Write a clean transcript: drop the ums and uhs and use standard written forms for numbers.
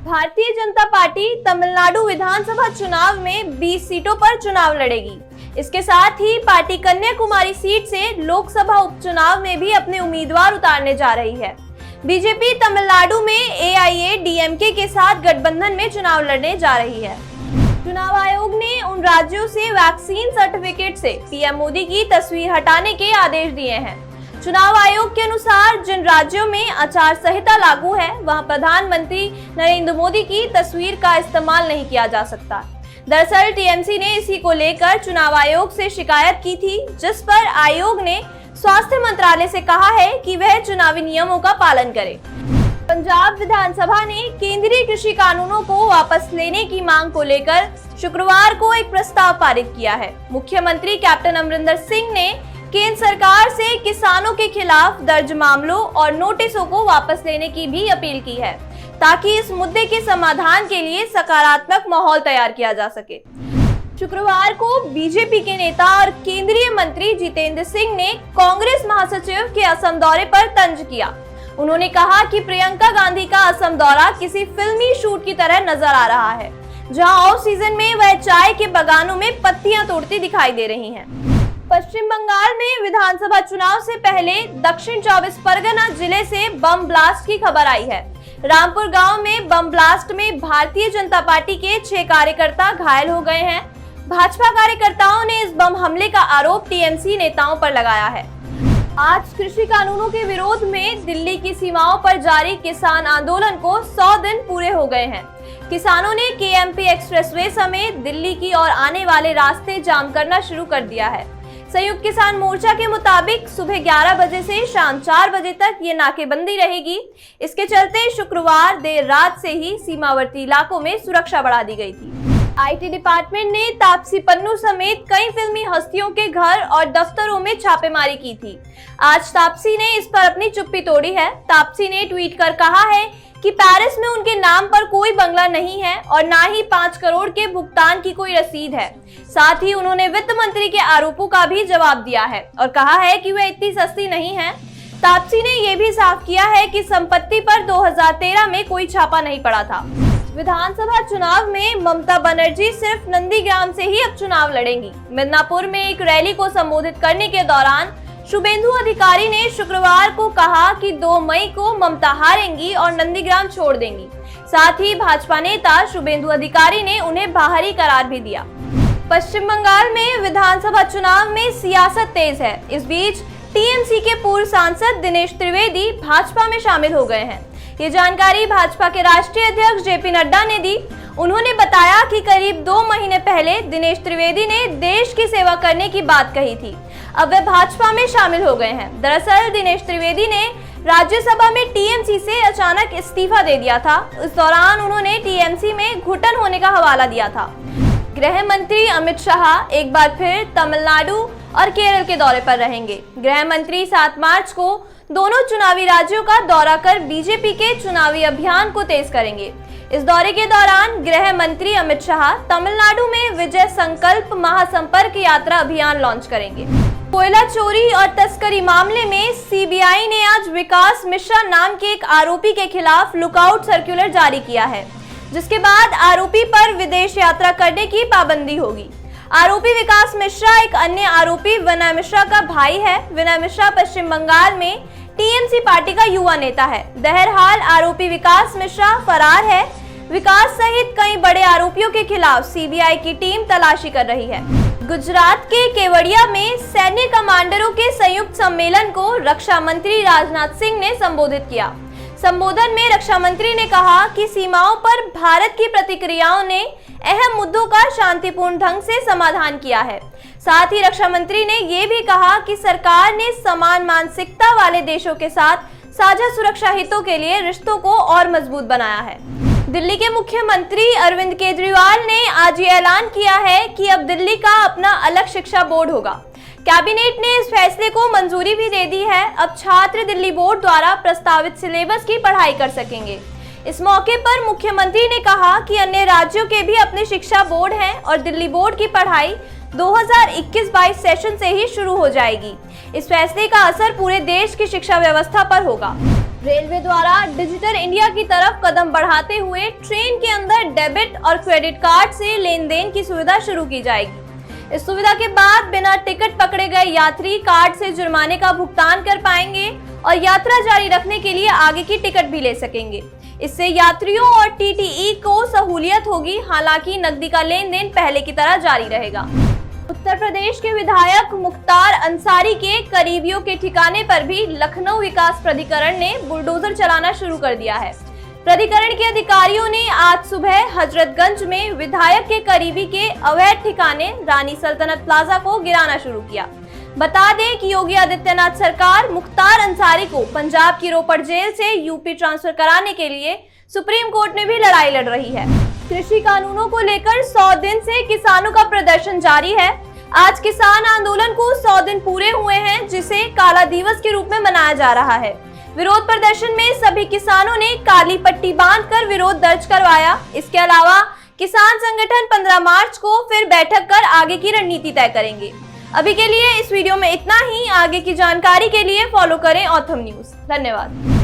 Bharatiya Janata party Tamil Nadu विधानसभा चुनाव में 20 सीटों पर चुनाव लड़ेगी। इसके साथ ही पार्टी कन्याकुमारी सीट से लोकसभा उपचुनाव में भी अपने उम्मीदवार उतारने जा रही है। बीजेपी तमिलनाडु में AIADMK के साथ गठबंधन में चुनाव लड़ने जा रही है। चुनाव आयोग ने उन राज्यों से वैक्सीन सर्टिफिकेट से पीएम मोदी की तस्वीर हटाने के आदेश दिए हैं। चुनाव आयोग के अनुसार जिन राज्यों में आचार संहिता लागू है वहां प्रधानमंत्री नरेंद्र मोदी की तस्वीर का इस्तेमाल नहीं किया जा सकता। दरअसल TMC ने इसी को लेकर चुनाव आयोग से शिकायत की थी, जिस पर आयोग ने स्वास्थ्य मंत्रालय से कहा है कि वह चुनावी नियमों का पालन करे। पंजाब विधानसभा ने केंद्रीय कृषि कानूनों को वापस लेने की मांग को लेकर शुक्रवार को एक प्रस्ताव पारित किया है। मुख्यमंत्री कैप्टन अमरिंदर सिंह ने केंद्र सरकार से किसानों के खिलाफ दर्ज मामलों और नोटिसों को वापस लेने की भी अपील की है, ताकि इस मुद्दे के समाधान के लिए सकारात्मक माहौल तैयार किया जा सके। शुक्रवार को बीजेपी के नेता और केंद्रीय मंत्री जितेंद्र सिंह ने कांग्रेस महासचिव के असम दौरे पर तंज किया। उन्होंने कहा कि प्रियंका गांधी का असम दौरा किसी फिल्मी शूट की तरह नजर आ रहा है, जहां ऑफ सीजन में वह चाय के बागानों में पत्तियां तोड़ती दिखाई दे रही हैं। पश्चिम बंगाल में विधानसभा चुनाव से पहले दक्षिण 24 परगना जिले से बम ब्लास्ट की खबर आई है। रामपुर गांव में बम ब्लास्ट में भारतीय जनता पार्टी के 6 कार्यकर्ता घायल हो गए हैं। भाजपा कार्यकर्ताओं ने इस बम हमले का आरोप TMC नेताओं पर लगाया है। आज कृषि कानूनों के विरोध में दिल्ली की सीमाओं पर जारी किसान आंदोलन को 100 दिन पूरे हो गए हैं। किसानों ने KMP एक्सप्रेसवे समेत दिल्ली की ओर आने वाले रास्ते जाम करना शुरू कर दिया है। संयुक्त किसान मोर्चा के मुताबिक सुबह 11 बजे से शाम 4 बजे तक ये नाकेबंदी रहेगी। इसके चलते शुक्रवार देर रात से ही सीमावर्ती इलाकों में सुरक्षा बढ़ा दी गई थी। IT डिपार्टमेंट ने तापसी पन्नू समेत कई फिल्मी हस्तियों के घर और दफ्तरों में छापेमारी की थी। आज तापसी ने इस पर अपनी चुप्पी तोड़ी है। तापसी ने ट्वीट कर कहा है कि पेरिस में उनके नाम पर कोई बंगला नहीं है और ना ही 5 करोड़ के भुगतान की कोई रसीद है। साथ ही उन्होंने वित्त मंत्री के आरोपों का भी जवाब दिया है और कहा है कि वह इतनी सस्ती नहीं है। तापसी ने यह भी साफ किया है कि संपत्ति पर 2013 में कोई छापा नहीं पड़ा था। विधानसभा चुनाव में ममता बनर्जी सिर्फ नंदीग्राम से ही अब चुनाव लड़ेंगी। मिदनापुर में एक रैली को संबोधित करने के दौरान शुभेंदु अधिकारी ने शुक्रवार को कहा कि 2 मई को ममता हारेंगी और नंदीग्राम छोड़ देंगी। साथ ही भाजपा नेता शुभेंदु अधिकारी ने उन्हें बाहरी करार भी दिया। पश्चिम बंगाल में विधानसभा चुनाव में सियासत तेज है। इस बीच TMC के पूर्व सांसद दिनेश त्रिवेदी भाजपा में शामिल हो गए हैं। ये जानकारी भाजपा के राष्ट्रीय अध्यक्ष JP नड्डा ने दी। उन्होंने बताया कि करीब 2 महीने पहले दिनेश त्रिवेदी ने देश की सेवा करने की बात कही थी। अब वे भाजपा में शामिल हो गए हैं। दरअसल दिनेश त्रिवेदी ने राज्यसभा में TMC से अचानक इस्तीफा दे दिया था। इस दौरान उन्होंने TMC में घुटन होने का हवाला दिया था। गृह मंत्री अमित शाह एक बार फिर तमिलनाडु और केरल के दौरे पर रहेंगे। गृह मंत्री 7 मार्च को दोनों चुनावी राज्यों का दौरा कर बीजेपी के चुनावी अभियान को तेज करेंगे। इस दौरे के दौरान गृह मंत्री अमित शाह तमिलनाडु में विजय संकल्प महासंपर्क यात्रा अभियान लॉन्च करेंगे। कोयला चोरी और तस्करी मामले में CBI ने आज विकास मिश्रा नाम के एक आरोपी के खिलाफ लुकआउट सर्कुलर जारी किया है, जिसके बाद आरोपी पर विदेश यात्रा करने की पाबंदी होगी। आरोपी विकास मिश्रा एक अन्य आरोपी विनय मिश्रा का भाई है। विनय मिश्रा पश्चिम बंगाल में TMC पार्टी का युवा नेता है। बहरहाल आरोपी विकास मिश्रा फरार है। विकास सहित कई बड़े आरोपियों के खिलाफ CBI की टीम तलाशी कर रही है। गुजरात के केवड़िया में सैन्य कमांडरों के संयुक्त सम्मेलन को रक्षा मंत्री राजनाथ सिंह ने संबोधित किया। संबोधन में रक्षा मंत्री ने कहा कि सीमाओं पर भारत की प्रतिक्रियाओं ने अहम मुद्दों का शांतिपूर्ण ढंग से समाधान किया है। साथ ही रक्षा मंत्री ने यह भी कहा कि सरकार ने समान मानसिकता वाले देशों के साथ साझा सुरक्षा हितों के लिए रिश्तों को और मजबूत बनाया है। दिल्ली के मुख्यमंत्री अरविंद केजरीवाल ने आज ये ऐलान किया है कि अब दिल्ली का अपना अलग शिक्षा बोर्ड होगा। कैबिनेट ने इस फैसले को मंजूरी भी दे दी है। अब छात्र दिल्ली बोर्ड द्वारा प्रस्तावित सिलेबस की पढ़ाई कर सकेंगे। इस मौके पर मुख्यमंत्री ने कहा कि अन्य राज्यों के भी अपने शिक्षा बोर्ड हैं और दिल्ली बोर्ड की पढ़ाई 2021-22 सेशन से ही शुरू हो जाएगी। इस फैसले का असर पूरे देश की शिक्षा व्यवस्था पर होगा। रेलवे द्वारा डिजिटल इंडिया की तरफ कदम बढ़ाते हुए ट्रेन के अंदर डेबिट और क्रेडिट कार्ड से लेन देन की सुविधा शुरू की जाएगी। इस सुविधा के बाद बिना टिकट पकड़े गए यात्री कार्ड से जुर्माने का भुगतान कर पाएंगे और यात्रा जारी रखने के लिए आगे की टिकट भी ले सकेंगे। इससे यात्रियों और टीटीई को सहूलियत होगी, हालांकि नकदी का लेन देन पहले की तरह जारी रहेगा। उत्तर प्रदेश के विधायक मुख्तार अंसारी के करीबियों के ठिकाने पर भी लखनऊ विकास प्राधिकरण ने बुलडोजर चलाना शुरू कर दिया है। प्राधिकरण के अधिकारियों ने आज सुबह हजरतगंज में विधायक के करीबी के अवैध ठिकाने रानी सल्तनत प्लाजा को गिराना शुरू किया। बता दें कि योगी आदित्यनाथ सरकार मुख्तार अंसारी को पंजाब की रोपड़ जेल से यूपी ट्रांसफर कराने के लिए सुप्रीम कोर्ट में भी लड़ाई लड़ रही है। कृषि कानूनों को लेकर 100 दिन से किसानों का प्रदर्शन जारी है। आज किसान आंदोलन को 100 दिन पूरे हुए हैं, जिसे काला दिवस के रूप में मनाया जा रहा है। विरोध प्रदर्शन में सभी किसानों ने काली पट्टी बांधकर विरोध दर्ज करवाया। इसके अलावा किसान संगठन 15 मार्च को फिर बैठक कर आगे की रणनीति तय करेंगे। अभी के लिए इस वीडियो में इतना ही। आगे की जानकारी के लिए फॉलो करें ऑथम न्यूज। धन्यवाद।